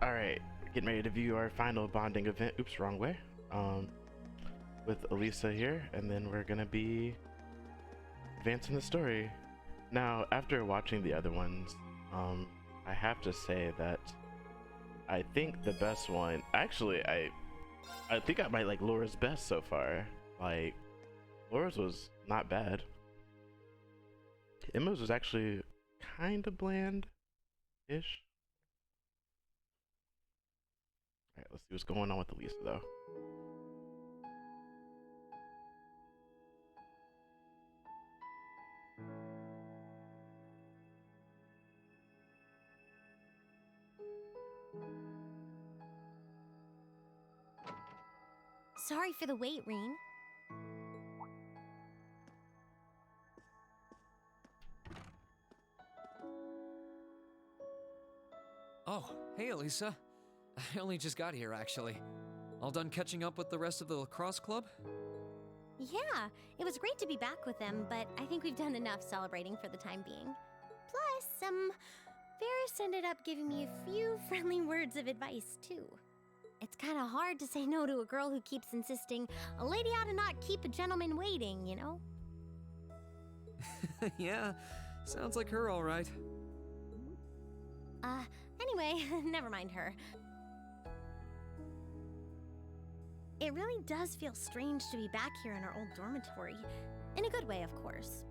All right, getting ready to view our final bonding event. Oops, wrong way. With Elisa here, and then we're gonna be advancing the story. Now, after watching the other ones, I have to say that I think the best one, actually, I think I might like Laura's best so far. Like, Laura's was not bad. Emma's was actually kind of bland-ish. All right, let's see what's going on with Elisa though. Sorry for the wait, Reen. Oh, hey, Elisa. I only just got here, actually. All done catching up with the rest of the lacrosse club? Yeah, it was great to be back with them, but I think we've done enough celebrating for the time being. Plus, Ferris ended up giving me a few friendly words of advice, too. It's kind of hard to say no to a girl who keeps insisting a lady ought to not keep a gentleman waiting, you know? Yeah, sounds like her, all right. Anyway, never mind her. It really does feel strange to be back here in our old dormitory. In a good way, of course.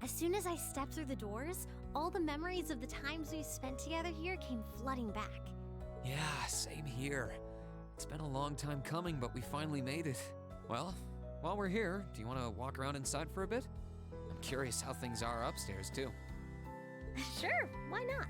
As soon as I stepped through the doors, all the memories of the times we spent together here came flooding back. Yeah, same here. It's been a long time coming, but we finally made it. Well, while we're here, do you want to walk around inside for a bit? I'm curious how things are upstairs, too. Sure, why not?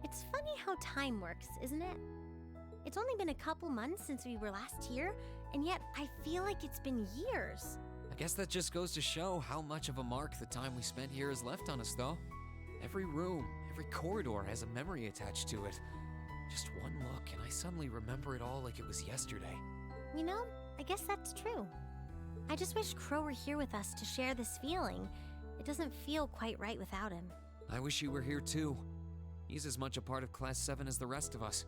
It's funny how time works, isn't it? It's only been a couple months since we were last here, and yet I feel like it's been years. I guess that just goes to show how much of a mark the time we spent here has left on us, though. Every room, every corridor has a memory attached to it. Just one look, and I suddenly remember it all like it was yesterday. You know, I guess that's true. I just wish Crow were here with us to share this feeling. It doesn't feel quite right without him. I wish you were here, too. He's as much a part of Class 7 as the rest of us.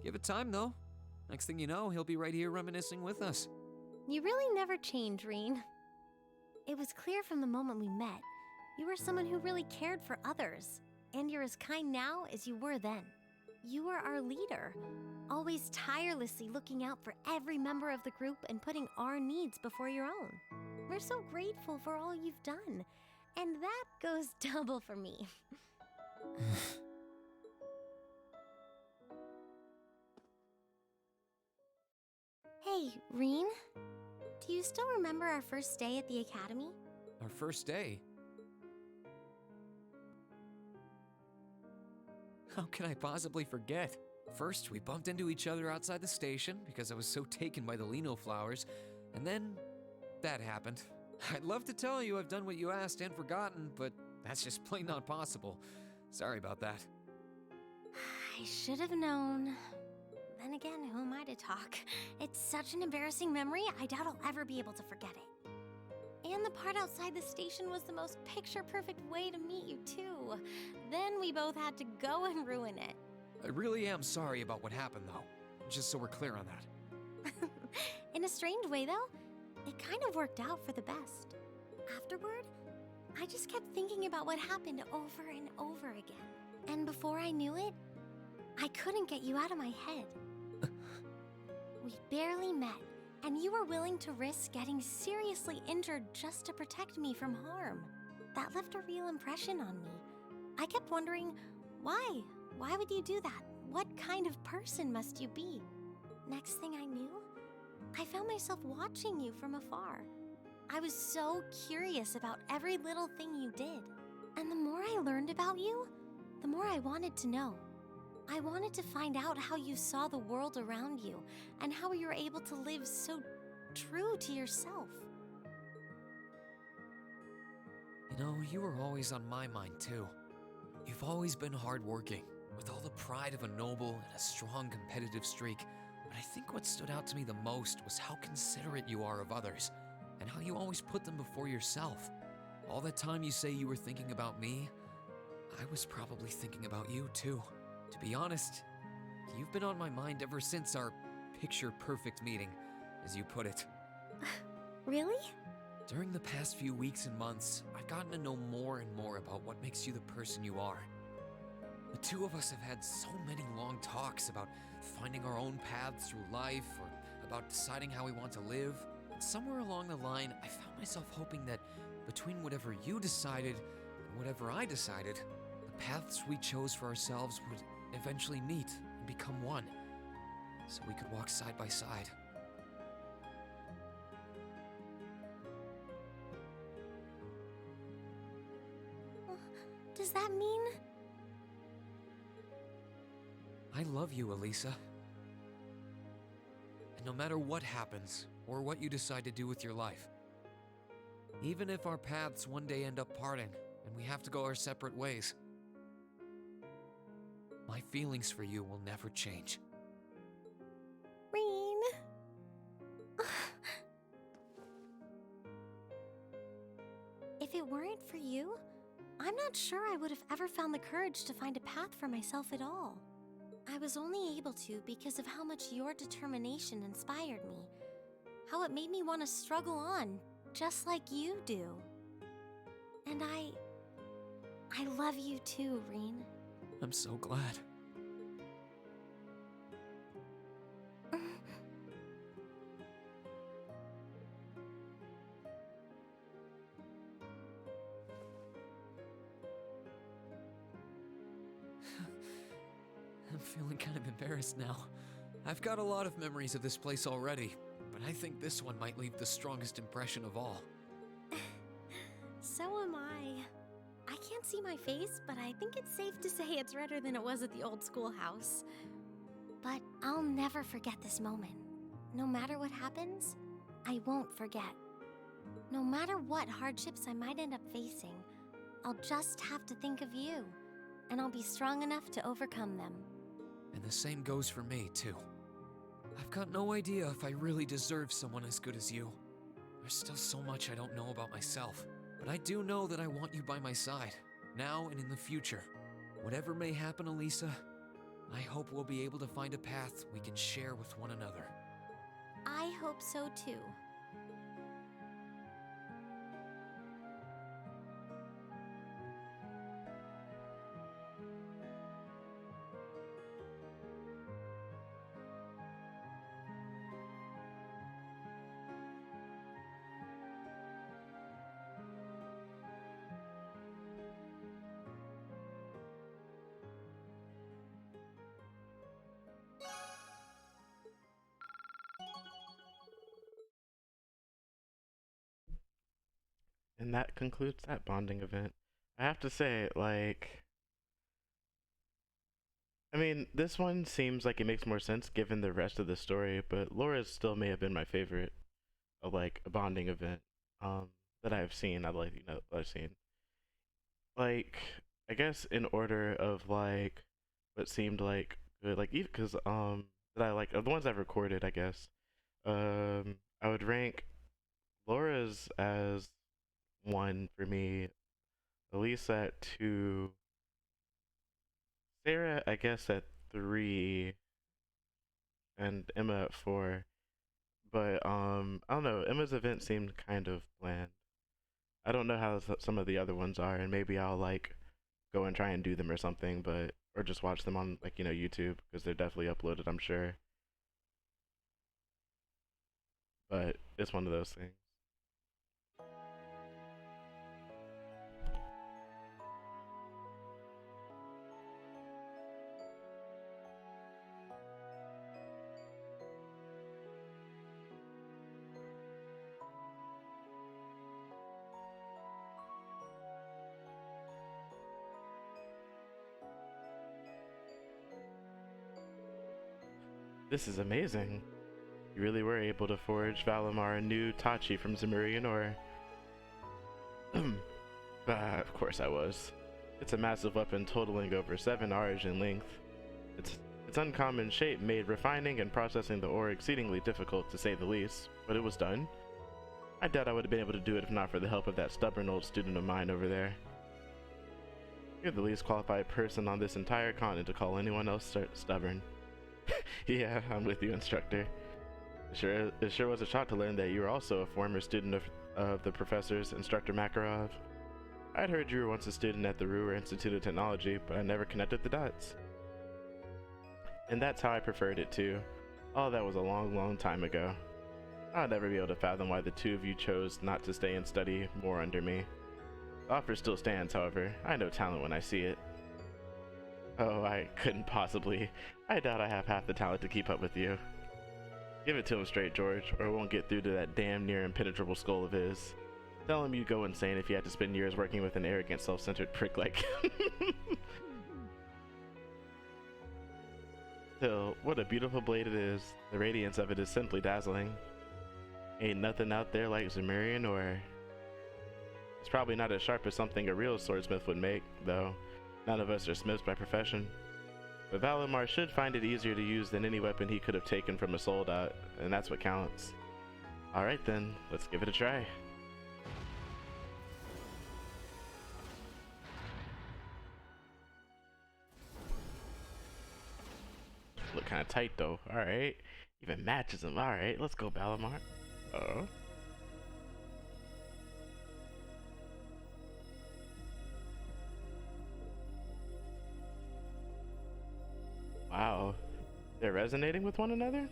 Give it time, though. Next thing you know, he'll be right here reminiscing with us. You really never change, Reen. It was clear from the moment we met. You were someone who really cared for others, and you're as kind now as you were then. You were our leader, always tirelessly looking out for every member of the group and putting our needs before your own. We're so grateful for all you've done, and that goes double for me. Hey, Reen, do you still remember our first day at the academy? Our first day? How can I possibly forget? First, we bumped into each other outside the station because I was so taken by the lino flowers, and then that happened. I'd love to tell you I've done what you asked and forgotten, but that's just plain not possible. Sorry about that. I should have known. Then again, who am I to talk? It's such an embarrassing memory, I doubt I'll ever be able to forget it. And the part outside the station was the most picture-perfect way to meet you, too. Then we both had to go and ruin it. I really am sorry about what happened, though. Just so we're clear on that. In a strange way, though, it kind of worked out for the best. Afterward, I just kept thinking about what happened over and over again. And before I knew it, I couldn't get you out of my head. We barely met, and you were willing to risk getting seriously injured just to protect me from harm. That left a real impression on me. I kept wondering, why? Why would you do that? What kind of person must you be? Next thing I knew, I found myself watching you from afar. I was so curious about every little thing you did. And the more I learned about you, the more I wanted to know. I wanted to find out how you saw the world around you and how you were able to live so true to yourself. You know, you were always on my mind too. You've always been hardworking, with all the pride of a noble and a strong competitive streak. But I think what stood out to me the most was how considerate you are of others, and how you always put them before yourself. All that time you say you were thinking about me, I was probably thinking about you too. To be honest, you've been on my mind ever since our picture-perfect meeting, as you put it. Really? During the past few weeks and months, I've gotten to know more and more about what makes you the person you are. The two of us have had so many long talks about finding our own paths through life, or about deciding how we want to live. And somewhere along the line, I found myself hoping that between whatever you decided and whatever I decided, the paths we chose for ourselves would eventually meet and become one, so we could walk side by side. Does that mean? I love you, Elisa. And no matter what happens, or what you decide to do with your life, even if our paths one day end up parting, and we have to go our separate ways, my feelings for you will never change. Rean. If it weren't for you, I'm not sure I would have ever found the courage to find a path for myself at all. I was only able to because of how much your determination inspired me. How it made me want to struggle on, just like you do. And I love you too, Rean. I'm so glad. I'm feeling kind of embarrassed now. I've got a lot of memories of this place already, but I think this one might leave the strongest impression of all. So am I. I can't see my face, but I think it's safe to say it's redder than it was at the old schoolhouse. But I'll never forget this moment. No matter what happens, I won't forget. No matter what hardships I might end up facing, I'll just have to think of you, and I'll be strong enough to overcome them. And the same goes for me, too. I've got no idea if I really deserve someone as good as you. There's still so much I don't know about myself, but I do know that I want you by my side, now and in the future. Whatever may happen, Elisa, I hope we'll be able to find a path we can share with one another. I hope so too. And that concludes that bonding event. I have to say, like, I mean, this one seems like it makes more sense given the rest of the story, but Laura's still may have been my favorite of like a bonding event that I've seen. I've seen. Like, I guess in order of like what seemed like good, like even because that I like of the ones I've recorded, I guess. I would rank Laura's as 1 for me, Elisa at 2, Sarah I guess at 3, and Emma at 4. But I don't know. Emma's event seemed kind of bland. I don't know how some of the other ones are, and maybe I'll like go and try and do them or something, but or just watch them on like YouTube because they're definitely uploaded, I'm sure. But it's one of those things. This is amazing. You really were able to forge Valimar a new Tachi from Zemurian ore. Of course I was. It's a massive weapon totaling over 7 Arj in length. Its uncommon shape made refining and processing the ore exceedingly difficult, to say the least, but it was done. I doubt I would have been able to do it if not for the help of that stubborn old student of mine over there. You're the least qualified person on this entire continent to call anyone else stubborn. Yeah, I'm with you, instructor. It sure was a shock to learn that you were also a former student of the professor's, Instructor Makarov. I'd heard you were once a student at the Ruhr Institute of Technology, but I never connected the dots. And that's how I preferred it too. Oh, that was a long, long time ago. I'll never be able to fathom why the two of you chose not to stay and study more under me. The offer still stands, however. I know talent when I see it. Oh, I couldn't possibly. I doubt I have half the talent to keep up with you. Give it to him straight, George, or it won't get through to that damn near impenetrable skull of his. Tell him you'd go insane if you had to spend years working with an arrogant, self-centered prick like him. Still, what a beautiful blade it is. The radiance of it is simply dazzling. Ain't nothing out there like Zemurian ore. It's probably not as sharp as something a real swordsmith would make, though. None of us are smiths by profession. But Valimar should find it easier to use than any weapon he could have taken from a soldat, and that's what counts. Alright then, let's give it a try. Look kind of tight though. Alright. Even matches him. Alright, let's go, Valimar. Oh. Wow. They're resonating with one another?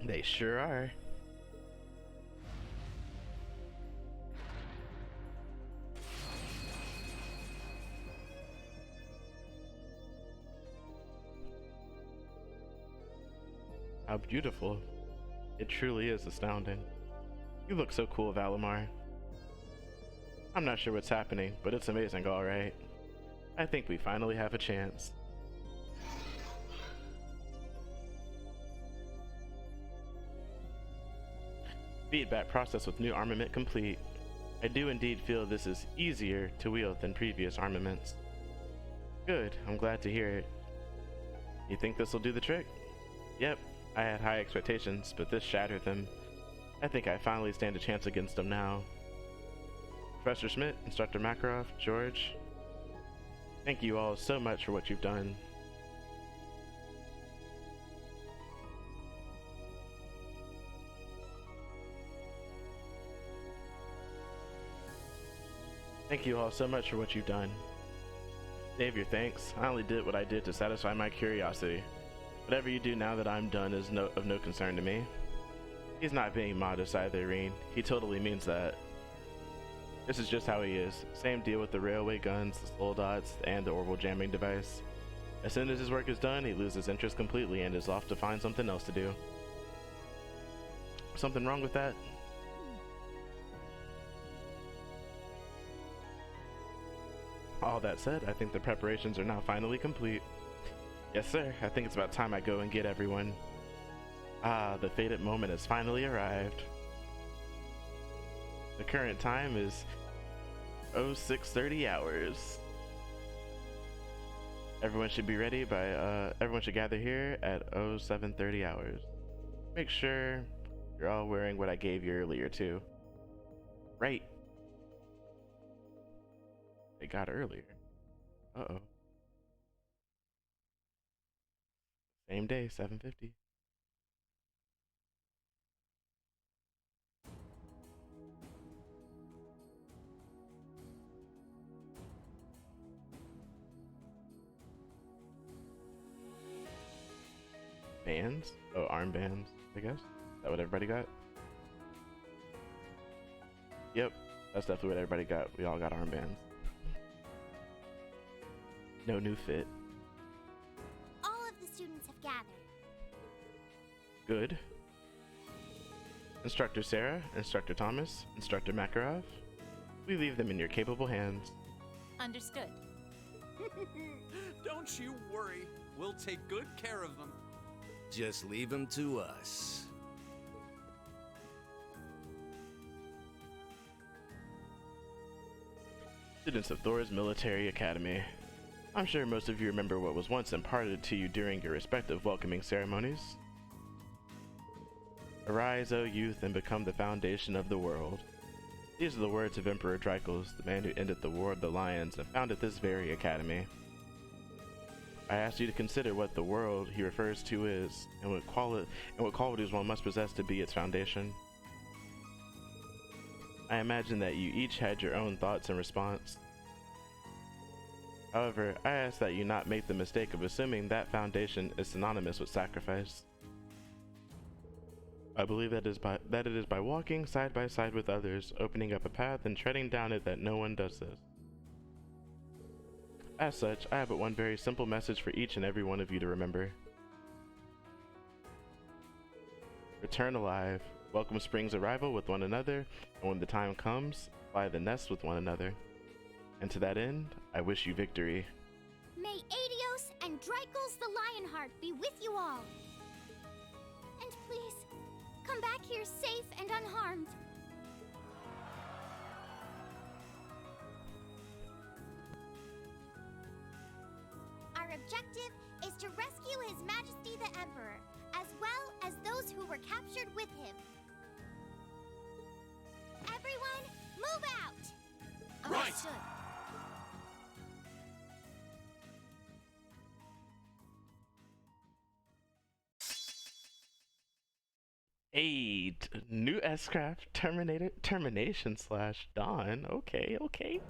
They sure are. How beautiful. It truly is astounding. You look so cool, Valimar. I'm not sure what's happening, but it's amazing, alright. I think we finally have a chance. Feedback process with new armament complete. I do indeed feel this is easier to wield than previous armaments. Good, I'm glad to hear it. You think this will do the trick? Yep, I had high expectations, but this shattered them. I think I finally stand a chance against them now. Professor Schmidt, Instructor Makarov, George, thank you all so much for what you've done. Thank you all so much for what you've done. Save your thanks. I only did what I did to satisfy my curiosity. Whatever you do now that I'm done is of no concern to me. He's not being modest either, Reen. He totally means that. This is just how he is. Same deal with the railway guns, the soul dots, and the orbital jamming device. As soon as his work is done, he loses interest completely and is off to find something else to do. Something wrong with that? All that said, I think the preparations are now finally complete. Yes, sir. I think it's about time I go and get everyone. Ah, the fated moment has finally arrived. The current time is 0630 hours. Everyone should be ready by, everyone should gather here at 0730 hours. Make sure you're all wearing what I gave you earlier, too. Right. They got earlier. Uh-oh. Same day, 7:50. Bands? Oh, armbands, I guess. Is that what everybody got? Yep, that's definitely what everybody got. We all got armbands. No new fit. All of the students have gathered. Good. Instructor Sarah, Instructor Thomas, Instructor Makarov, we leave them in your capable hands. Understood. Don't you worry. We'll take good care of them. Just leave him to us. Students of Thor's Military Academy. I'm sure most of you remember what was once imparted to you during your respective welcoming ceremonies. Arise, O youth, and become the foundation of the world. These are the words of Emperor Drycles, the man who ended the War of the Lions and founded this very academy. I ask you to consider what the world he refers to is, and what qualities one must possess to be its foundation. I imagine that you each had your own thoughts in response. However, I ask that you not make the mistake of assuming that foundation is synonymous with sacrifice. I believe that it is by walking side by side with others, opening up a path and treading down it, that no one does this. As such, I have but one very simple message for each and every one of you to remember. Return alive, welcome spring's arrival with one another, and when the time comes, fly the nest with one another. And to that end, I wish you victory. May Adios and Drycles the Lionheart be with you all. And please, come back here safe and unharmed. Our objective is to rescue His Majesty the Emperor, as well as those who were captured with him. Everyone, move out! Right. Understood. New S-Craft Termination / Dawn. Okay.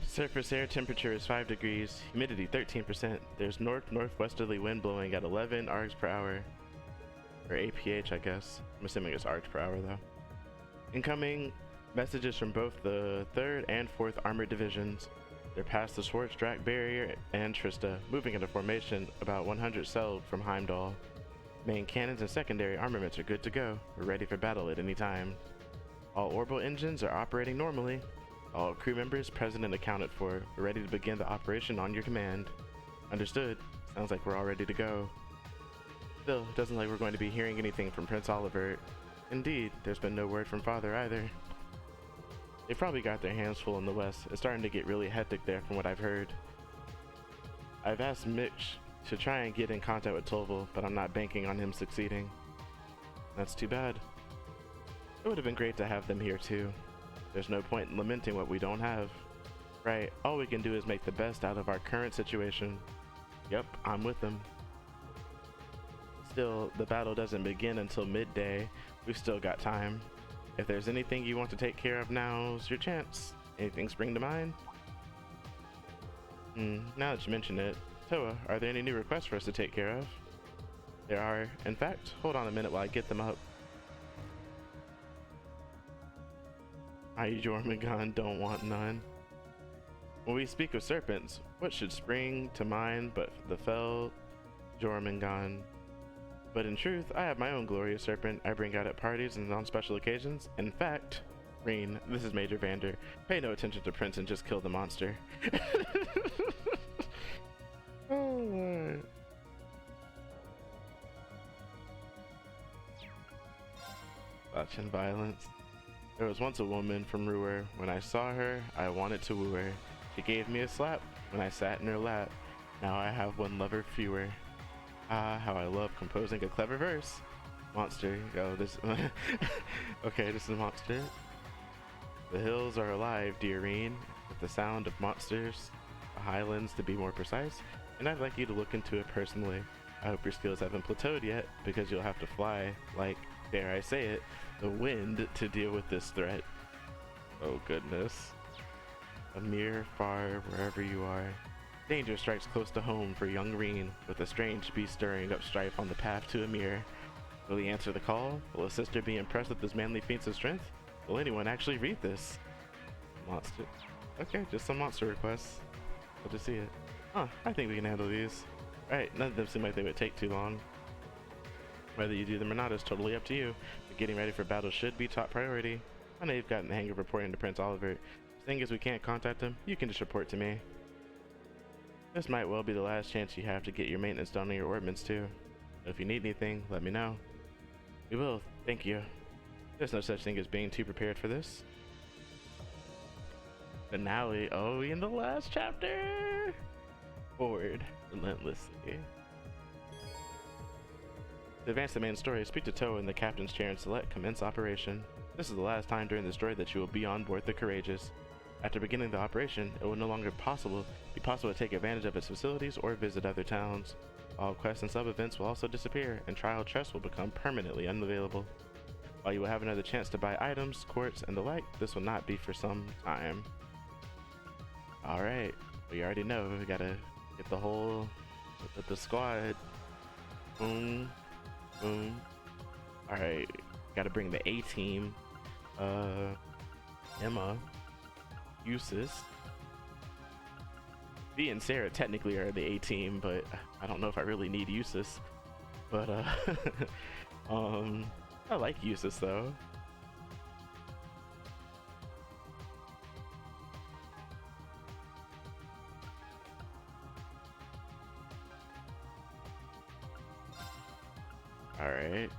Surface air temperature is 5 degrees, humidity 13%. There's northwesterly wind blowing at 11 arcs per hour. Or APH, I guess. I'm assuming it's arcs per hour though. Incoming messages from both the 3rd and 4th Armored Divisions. They're past the Schwarzdrack Barrier and Trista, moving into formation about 100 cell from Heimdall. Main cannons and secondary armaments are good to go. We're ready for battle at any time. All orbital engines are operating normally. All crew members present and accounted for. We're ready to begin the operation on your command. Understood. Sounds like we're all ready to go. Still, it doesn't look like we're going to be hearing anything from Prince Oliver. Indeed, there's been no word from Father either. They probably got their hands full in the west. It's starting to get really hectic there from what I've heard. I've asked Mitch to try and get in contact with Tolval, but I'm not banking on him succeeding. That's too bad. It would have been great to have them here too. There's no point in lamenting what we don't have. Right, all we can do is make the best out of our current situation. Yep, I'm with them. Still, the battle doesn't begin until midday. We've still got time. If there's anything you want to take care of, now's your chance. Anything spring to mind? Now that you mention it, Toa, are there any new requests for us to take care of? There are. In fact, hold on a minute while I get them up. I, Jormungand, don't want none. When we speak of serpents, what should spring to mind but the fell Jormungand? But in truth, I have my own glorious serpent I bring out at parties and on special occasions. In fact, Reen, this is Major Vander. Pay no attention to Prince and just kill the monster. Oh, Lord. Such and violence. There was once a woman from Ruhr. When I saw her, I wanted to woo her. She gave me a slap when I sat in her lap. Now I have one lover fewer. Ah, how I love composing a clever verse. Monster. Oh, this. Okay, this is Monster. The hills are alive, dear Reen, with the sound of monsters. The highlands, to be more precise. And I'd like you to look into it personally. I hope your skills haven't plateaued yet, because you'll have to fly, like, dare I say it, the wind to deal with this threat. Oh goodness. Amir, far, wherever you are. Danger strikes close to home for young Reen, with a strange beast stirring up strife on the path to Amir. Will he answer the call? Will his sister be impressed with his manly feats of strength? Will anyone actually read this? Monster. Okay, just some monster requests. Good to see it. Huh, I think we can handle these. Right, none of them seem like they would take too long. Whether you do them or not is totally up to you, but getting ready for battle should be top priority. I know you've gotten the hang of reporting to Prince Oliver. Seeing as we can't contact him, you can just report to me. This might well be the last chance you have to get your maintenance done on your ordnance too. So if you need anything, let me know. We will, thank you. There's no such thing as being too prepared for this. Finale, oh, in the last chapter! Forward, relentlessly. To advance the main story, speak to Toa in the captain's chair and select commence operation. This is the last time during the story that you will be on board the Courageous. After beginning the operation, it will no longer be possible to take advantage of its facilities or visit other towns. All quests and sub-events will also disappear, and trial chests will become permanently unavailable. While you will have another chance to buy items, quartz, and the like, this will not be for some time. Alright, we already know, we gotta get the whole, with the squad. Boom, boom. Alright, gotta bring the A-team. Emma. Eustace. V and Sarah technically are the A-team, but I don't know if I really need Eustace. But I like Eustace though. Alright.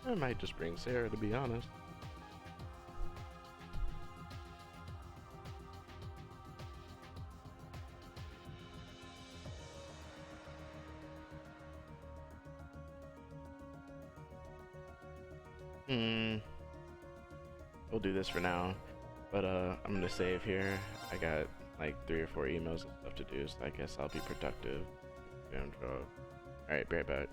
I might just bring Sarah, to be honest. We'll do this for now, but I'm gonna save here. I got like 3 or 4 emails and stuff to do, so I guess I'll be productive. Alright, be right back.